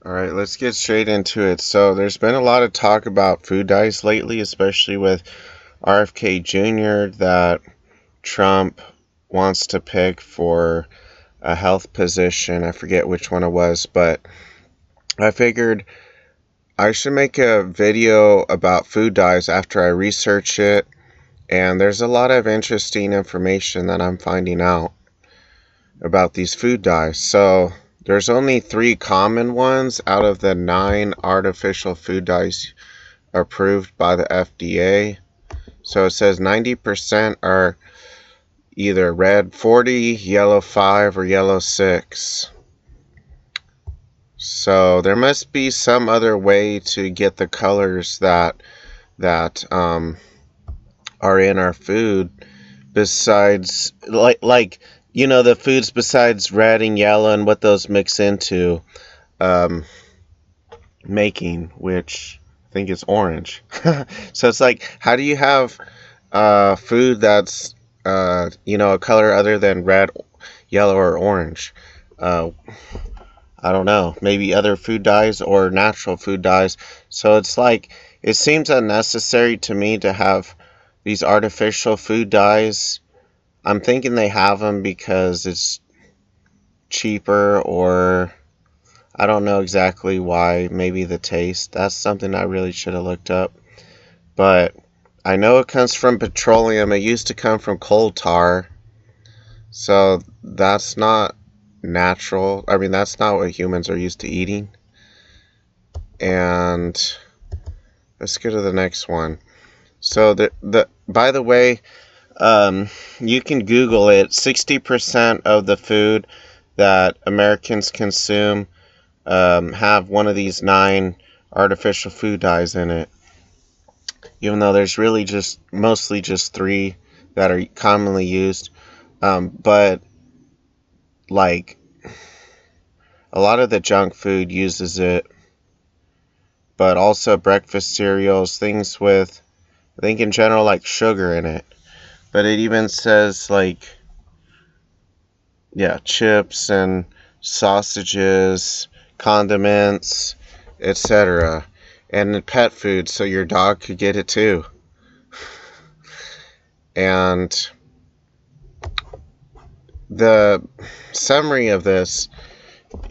All right, let's get straight into it. So, there's been a lot of talk about food dyes lately, especially with RFK Jr. that Trump wants to pick for a health position. I forget which one it was, but I figured I should make a video about food dyes after I research it. And there's a lot of interesting information that I'm finding out about these food dyes. So, there's only 3 common ones out of the 9 artificial food dyes approved by the FDA. So it says 90% are either red 40, yellow 5, or yellow 6. So there must be some other way to get the colors that are in our food besides the foods besides red and yellow and what those mix into um, making, which I think is orange. So it's like, how do you have food that's a color other than red, yellow, or orange? Uh, I don't know. Maybe other food dyes or natural food dyes. So it's like, it seems unnecessary to me to have these artificial food dyes. I'm thinking they have them because it's cheaper, or I don't know exactly why. Maybe the taste. That's something I really should have looked up. But I know it comes from petroleum. It used to come from coal tar. So that's not natural. I mean, that's not what humans are used to eating. And let's go to the next one. So the by the way, you can Google it. 60% of the food that Americans consume have one of these 9 artificial food dyes in it. Even though there's really just mostly just 3 that are commonly used. But like a lot of the junk food uses it, but also breakfast cereals, things with, I think in general, like sugar in it. But it even says like, yeah, chips and sausages, condiments, etc. And pet food, so your dog could get it too. And the summary of this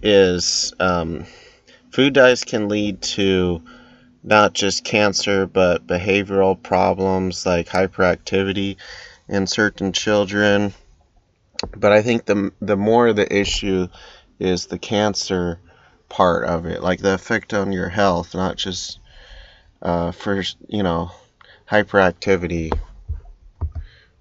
is food dyes can lead to not just cancer, but behavioral problems like hyperactivity in certain children. But I think the more the issue is the cancer part of it, like the effect on your health, not just for hyperactivity,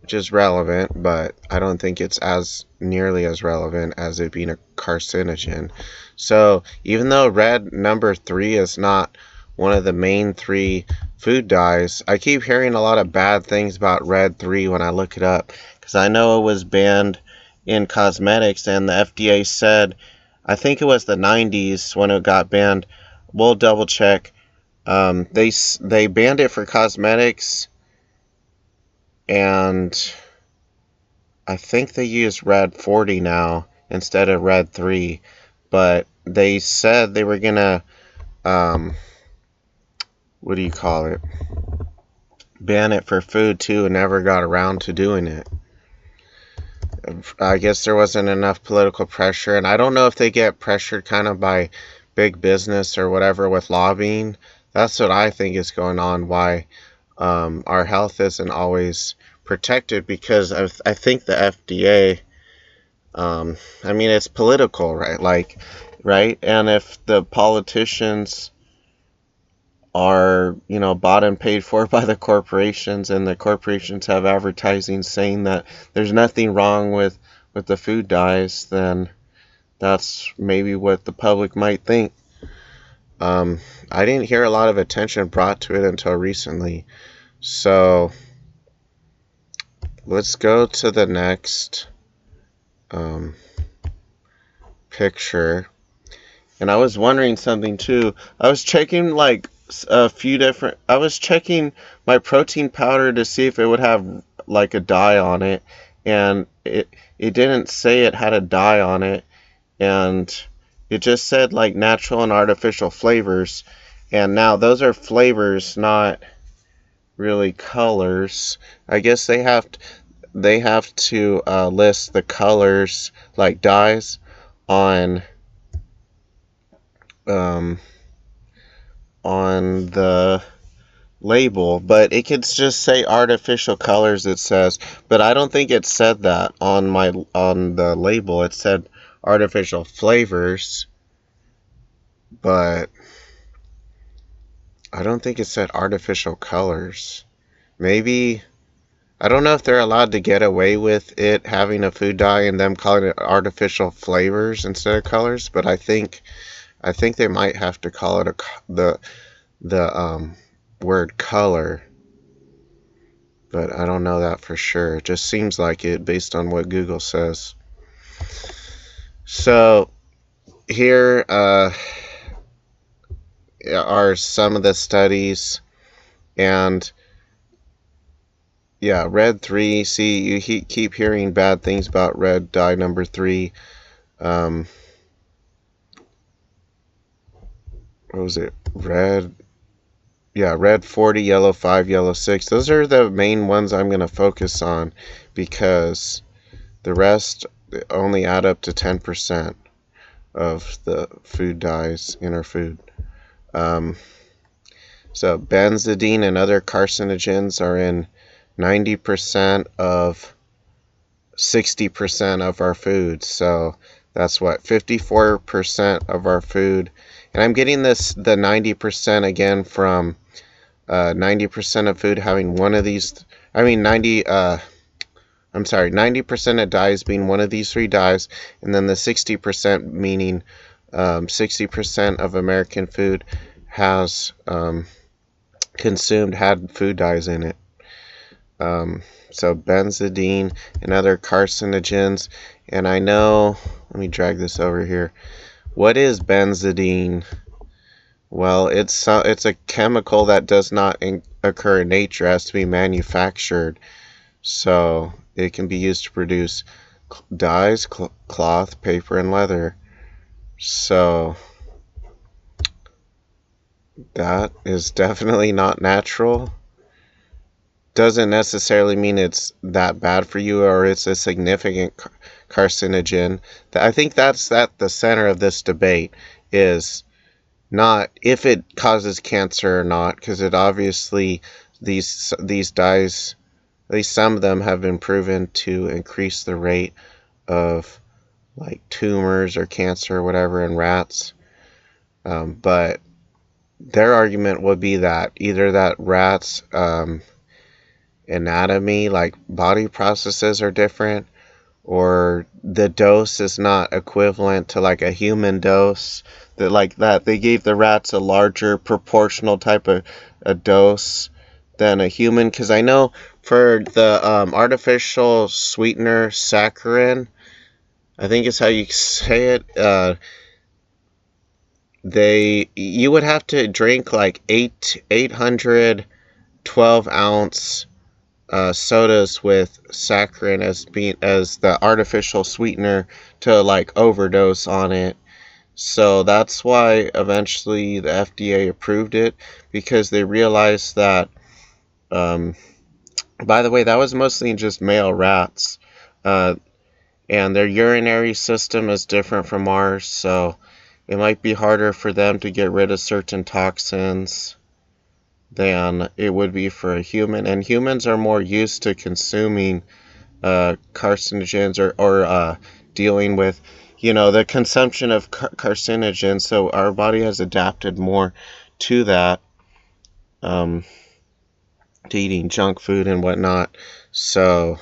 which is relevant, but I don't think it's as nearly as relevant as it being a carcinogen. So even though red number 3 is not one of the main 3 food dyes, I keep hearing a lot of bad things about red 3 when I look it up, because I know it was banned in cosmetics, and the FDA said, I think it was the 90s when it got banned. We'll double check. They banned it for cosmetics, and I think they use red 40 now instead of red 3. But they said they were gonna what do you call it? Ban it for food too, and never got around to doing it. I guess there wasn't enough political pressure, and I don't know if they get pressured kind of by big business or whatever with lobbying. That's what I think is going on, why our health isn't always protected, because I think the FDA, I mean, it's political, right? Right? And if the politicians are, bought and paid for by the corporations, and the corporations have advertising saying that there's nothing wrong with the food dyes, then that's maybe what the public might think. I didn't hear a lot of attention brought to it until recently. So let's go to the next picture. And I was wondering something too. I was checking I was checking my protein powder to see if it would have like a dye on it, and it didn't say it had a dye on it, and It just said like natural and artificial flavors, and now those are flavors, not really colors. I guess they have to list the colors like dyes on um, on the label, but it could just say artificial colors, it says, but I don't think it said that on the label. It said artificial flavors, but I don't think it said artificial colors. Maybe, I don't know if they're allowed to get away with it having a food dye and them calling it artificial flavors instead of colors, but I think they might have to call it the word color, but I don't know that for sure. It just seems like it based on what Google says. So here are some of the studies, and yeah, red 3. See, you keep hearing bad things about red dye number 3. What was it? Red. Yeah, red 40, yellow 5, yellow 6. Those are the main ones I'm going to focus on because the rest only add up to 10% of the food dyes in our food. So benzidine and other carcinogens are in 90% of 60% of our food. So that's what, 54% of our food. And I'm getting the 90% again from 90% of food having one of these. I mean, 90% of dyes being one of these 3 dyes, and then the 60% meaning 60% of American food has had food dyes in it. So benzidine and other carcinogens. And I know, let me drag this over here. What is benzidine? Well, it's a chemical that does not occur in nature. It has to be manufactured. So it can be used to produce dyes, cloth, paper, and leather. So that is definitely not natural. Doesn't necessarily mean it's that bad for you or it's a significant carcinogen. I think that's at the center of this debate, is not if it causes cancer or not, because it obviously, these dyes, at least some of them, have been proven to increase the rate of like tumors or cancer or whatever in rats. But their argument would be that either that rats' anatomy, like body processes, are different, or the dose is not equivalent to like a human dose. That they gave the rats a larger proportional type of a dose than a human. Because I know for the artificial sweetener saccharin, I think is how you say it. You would have to drink like 812-ounce sodas with saccharin as the artificial sweetener to like overdose on it. So that's why eventually the FDA approved it, because they realized that. By the way, that was mostly just male rats, uh, and their urinary system is different from ours, so it might be harder for them to get rid of certain toxins than it would be for a human. And humans are more used to consuming carcinogens or dealing with, the consumption of carcinogens. So our body has adapted more to that, um, to eating junk food and whatnot. So,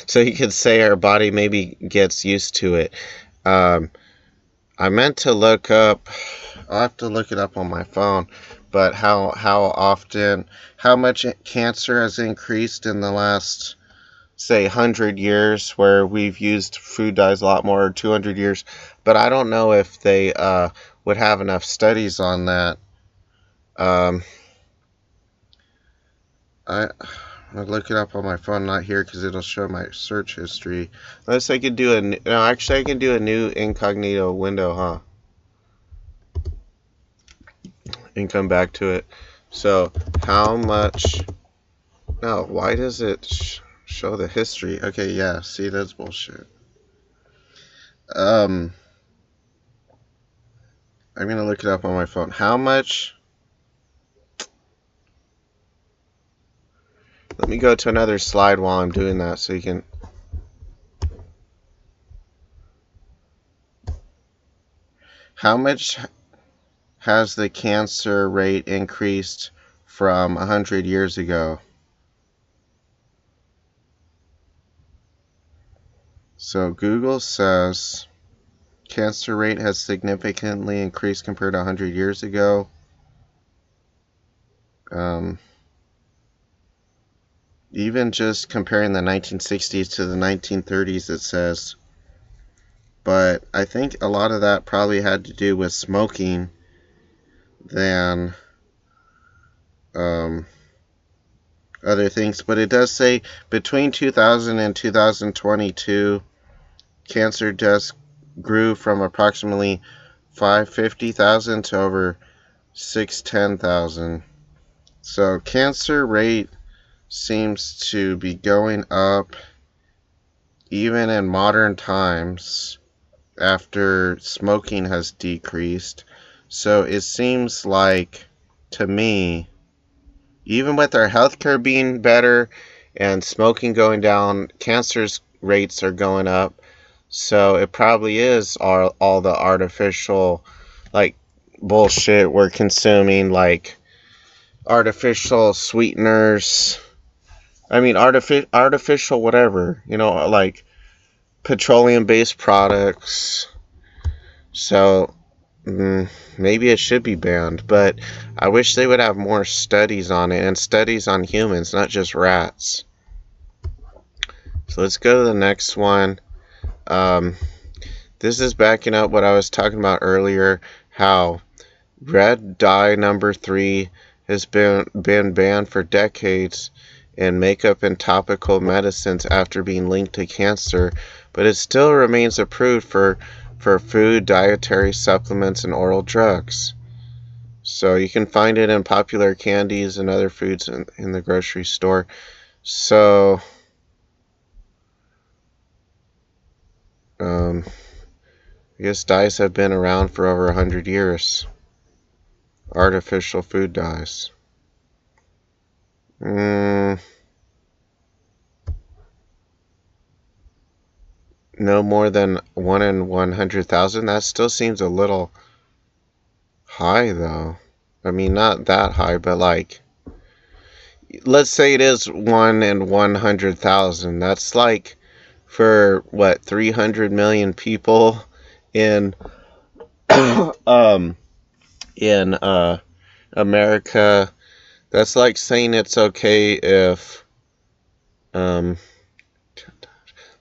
so you could say our body maybe gets used to it. Um, I meant to look up. I'll have to look it up on my phone. But how much cancer has increased in the last, say, 100 years, where we've used food dyes a lot more, or 200 years. But I don't know if they would have enough studies on that. Um, I I'll look it up on my phone, not here, because it'll show my search history. Unless I could do no, actually I can do a new incognito window, huh? And come back to it. So, how much, no, why does it show the history? Okay, yeah, see, that's bullshit. I'm gonna look it up on my phone. How much, let me go to another slide while I'm doing that so you can, how much has the cancer rate increased from 100 years ago? So Google says cancer rate has significantly increased compared to 100 years ago. Even just comparing the 1960s to the 1930s, it says. But I think a lot of that probably had to do with smoking than other things. But it does say between 2000 and 2022, cancer deaths grew from approximately 550,000 to over 610,000. So cancer rate seems to be going up even in modern times after smoking has decreased. So it seems like, to me, even with our healthcare being better and smoking going down, cancer rates are going up. So it probably is all the artificial, like, bullshit we're consuming, like artificial sweeteners. I mean, artificial whatever, like petroleum-based products. So maybe it should be banned, but I wish they would have more studies on it and studies on humans, not just rats. So let's go to the next one. This is backing up what I was talking about earlier, how red dye number 3 has been banned for decades in makeup and topical medicines after being linked to cancer, but it still remains approved for food, dietary supplements, and oral drugs. So you can find it in popular candies and other foods in the grocery store. So I guess dyes have been around for over 100 years. Artificial food dyes. No more than 1 in 100,000. That still seems a little high, though. I mean, not that high, but like, let's say it is 1 in 100,000. That's like for what, 300 million people in in America. That's like saying it's okay if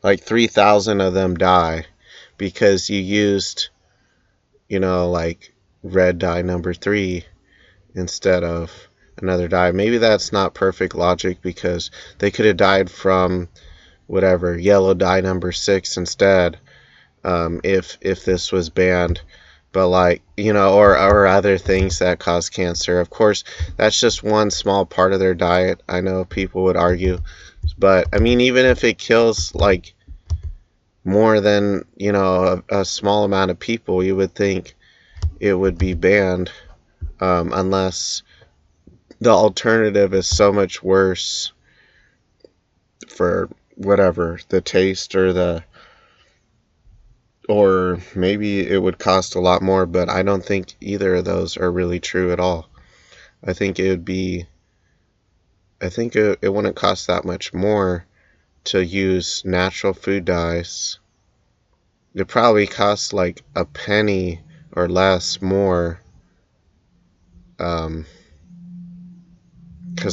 like 3,000 of them die because you used, like red dye number 3 instead of another dye. Maybe that's not perfect logic because they could have died from whatever yellow dye number 6 instead, if this was banned. But like, or other things that cause cancer. Of course, that's just one small part of their diet. I know people would argue, but I mean, even if it kills like more than a small amount of people, you would think it would be banned, unless the alternative is so much worse for whatever the taste or maybe it would cost a lot more, but I don't think either of those are really true at all. I think it wouldn't cost that much more to use natural food dyes. It probably costs like a penny or less more, because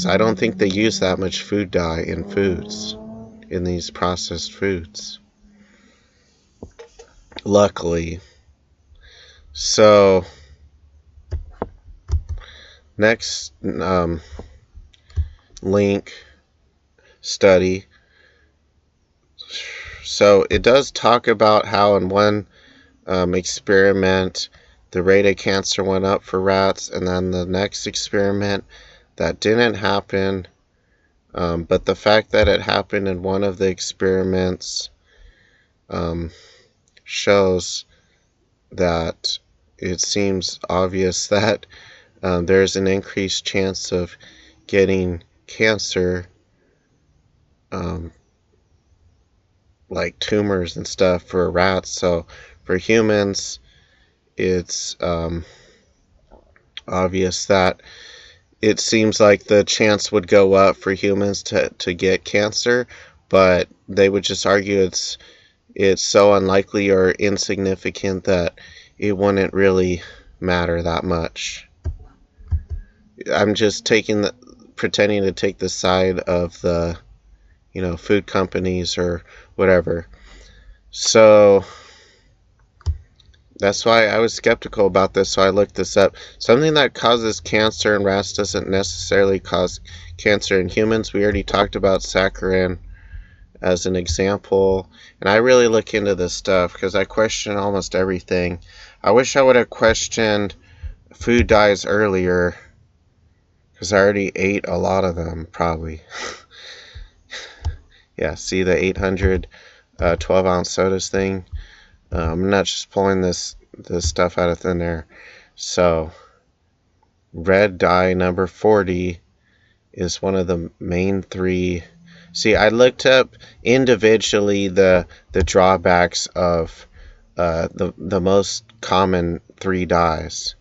I don't think they use that much food dye in foods, in these processed foods. Luckily. So, next link study. So it does talk about how in one experiment the rate of cancer went up for rats, and then the next experiment that didn't happen. But the fact that it happened in one of the experiments um, shows that it seems obvious that there's an increased chance of getting cancer, um, like tumors and stuff, for rats. So for humans, it's obvious that it seems like the chance would go up for humans to get cancer, but they would just argue it's so unlikely or insignificant that it wouldn't really matter that much. I'm just pretending to take the side of the, food companies or whatever. So that's why I was skeptical about this, so I looked this up. Something that causes cancer in rats doesn't necessarily cause cancer in humans. We already talked about saccharin as an example, and I really look into this stuff because I question almost everything. I wish I would have questioned food dyes earlier, because I already ate a lot of them, probably. Yeah, see the 800 12-ounce sodas thing? I'm not just pulling this stuff out of thin air. So, red dye number 40 is one of the main three. See, I looked up individually the drawbacks of the most common three dyes.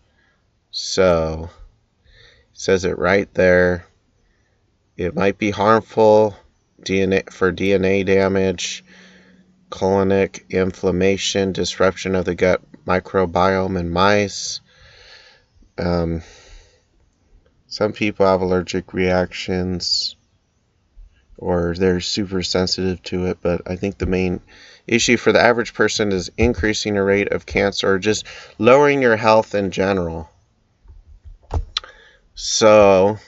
So, it says it right there. It might be harmful for DNA damage, colonic inflammation, disruption of the gut microbiome in mice. Some people have allergic reactions or they're super sensitive to it, but I think the main issue for the average person is increasing the rate of cancer or just lowering your health in general. So,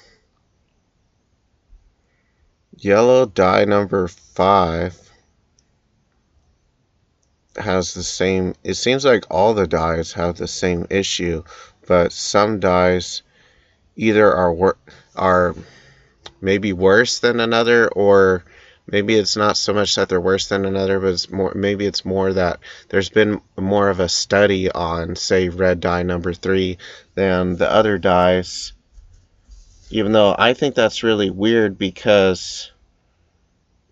yellow dye number 5 has the same, it seems like all the dyes have the same issue, but some dyes either are maybe worse than another, or maybe it's not so much that they're worse than another, but it's more that there's been more of a study on, say, red dye number 3 than the other dyes. Even though I think that's really weird because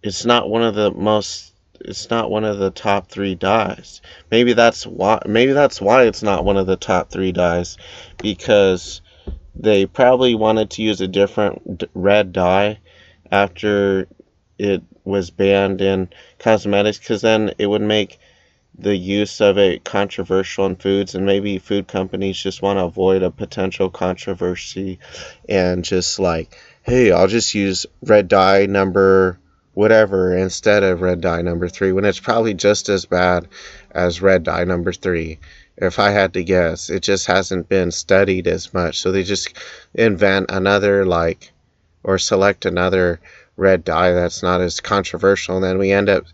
it's not one of the top 3 dyes. Maybe that's why it's not one of the top 3 dyes, because they probably wanted to use a different red dye after it was banned in cosmetics, because then it would make the use of it controversial in foods, and maybe food companies just want to avoid a potential controversy and just like, hey, I'll just use red dye number whatever instead of red dye number 3, when it's probably just as bad as red dye number 3. If I had to guess, it just hasn't been studied as much, so they just invent another, or select another red dye that's not as controversial, and then we end up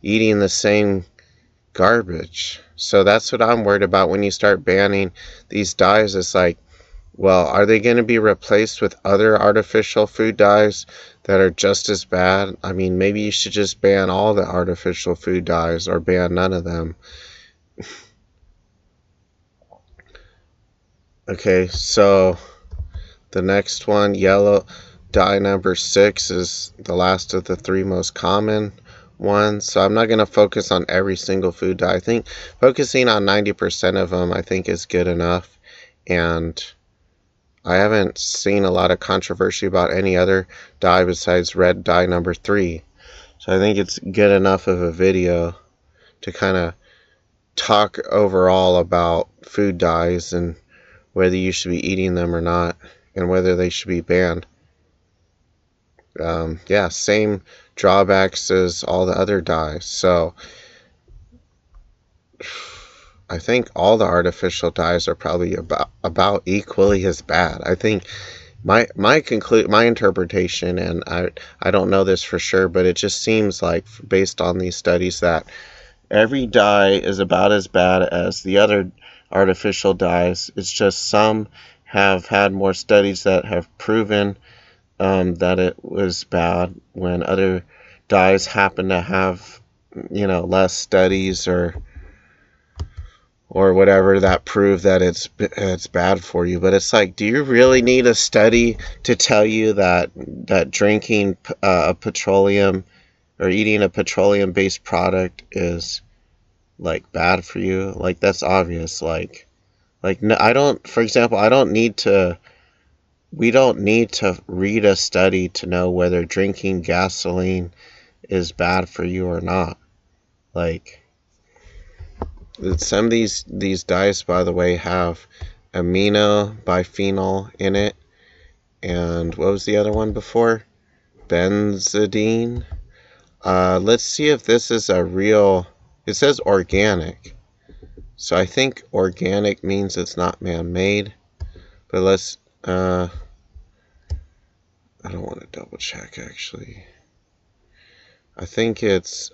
eating the same garbage. So that's what I'm worried about when you start banning these dyes. It's like, well, are they going to be replaced with other artificial food dyes that are just as bad? I mean, maybe you should just ban all the artificial food dyes or ban none of them. Okay, so the next one, yellow dye number 6, is the last of the 3 most common ones. So I'm not going to focus on every single food dye. I think focusing on 90% of them, I think, is good enough. And I haven't seen a lot of controversy about any other dye besides red dye number 3. So I think it's good enough of a video to kind of talk overall about food dyes and whether you should be eating them or not, and whether they should be banned. Yeah, same drawbacks as all the other dyes. So I think all the artificial dyes are probably about equally as bad. I think my interpretation, and I don't know this for sure, but it just seems like based on these studies that every dye is about as bad as the other artificial dyes. It's just some have had more studies that have proven that it was bad, when other dyes happen to have, less studies or whatever that prove that it's bad for you. But it's like, do you really need a study to tell you that drinking a petroleum or eating a petroleum based product is like bad for you? Like, that's obvious. Like no, I don't, for example, I don't need to we don't need to read a study to know whether drinking gasoline is bad for you or not. Like, some of these dyes, by the way, have amino biphenyl in it, and what was the other one before? Benzidine. Let's see if this is a real. It says organic, so I think organic means it's not man-made. But let's. I don't want to double check actually. I think it's.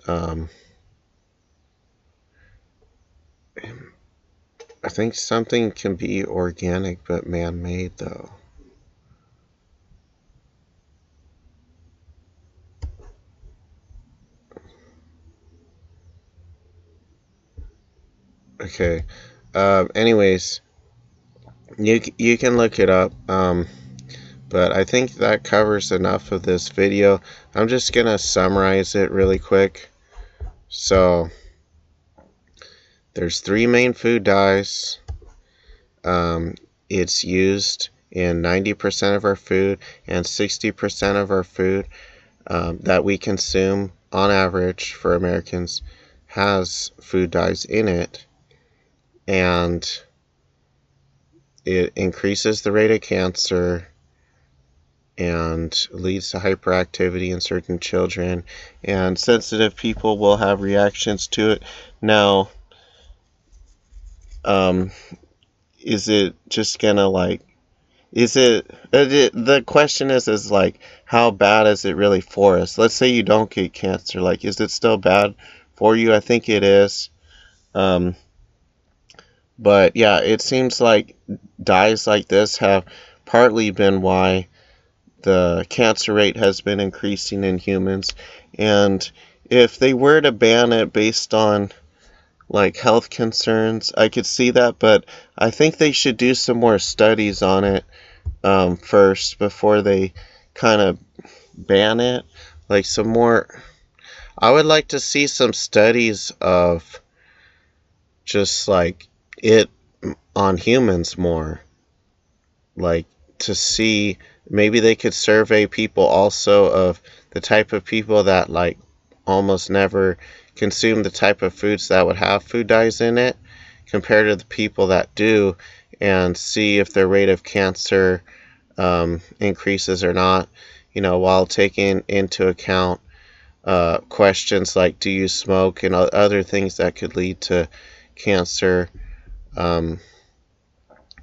I think something can be organic but man-made though. Okay. Anyways, you can look it up. But I think that covers enough of this video. I'm just gonna summarize it really quick. So there's three main food dyes. It's used in 90% of our food and 60% of our food that we consume on average for Americans has food dyes in it, and it increases the rate of cancer and leads to hyperactivity in certain children, and sensitive people will have reactions to it. Now, is it just gonna the question is like, how bad is it really for us? Let's say you don't get cancer, like, is it still bad for you? I think it is. But yeah, it seems like dyes like this have partly been why the cancer rate has been increasing in humans. And if they were to ban it based on like health concerns, I could see that, but I think they should do some more studies on it first before they kind of ban it. Like, some more. I would like to see some studies of just like it on humans more. Like, to see, maybe they could survey people also of the type of people that like almost never consume the type of foods that would have food dyes in it compared to the people that do, and see if their rate of cancer increases or not, while taking into account questions like, do you smoke, and other things that could lead to cancer.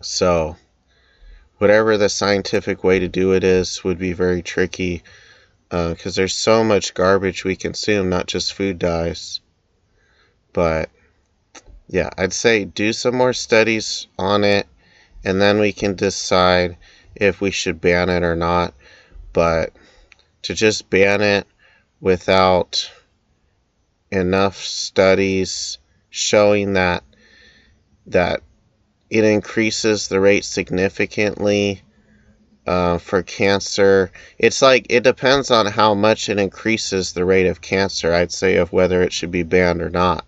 So whatever the scientific way to do it is would be very tricky, because there's so much garbage we consume, not just food dyes. But yeah, I'd say do some more studies on it, and then we can decide if we should ban it or not. But to just ban it without enough studies showing that it increases the rate significantly for cancer. It's like, it depends on how much it increases the rate of cancer, I'd say, of whether it should be banned or not.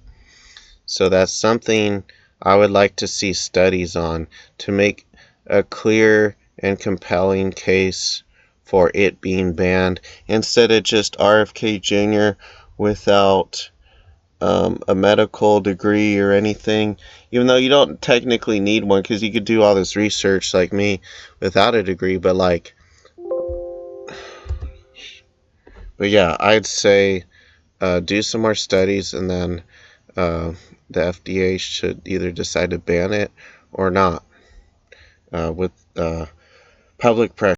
So that's something I would like to see studies on, to make a clear and compelling case for it being banned, instead of just RFK Jr. without a medical degree or anything, even though you don't technically need one, because you could do all this research like me without a degree. But yeah, I'd say do some more studies, and then the FDA should either decide to ban it or not, with public pressure.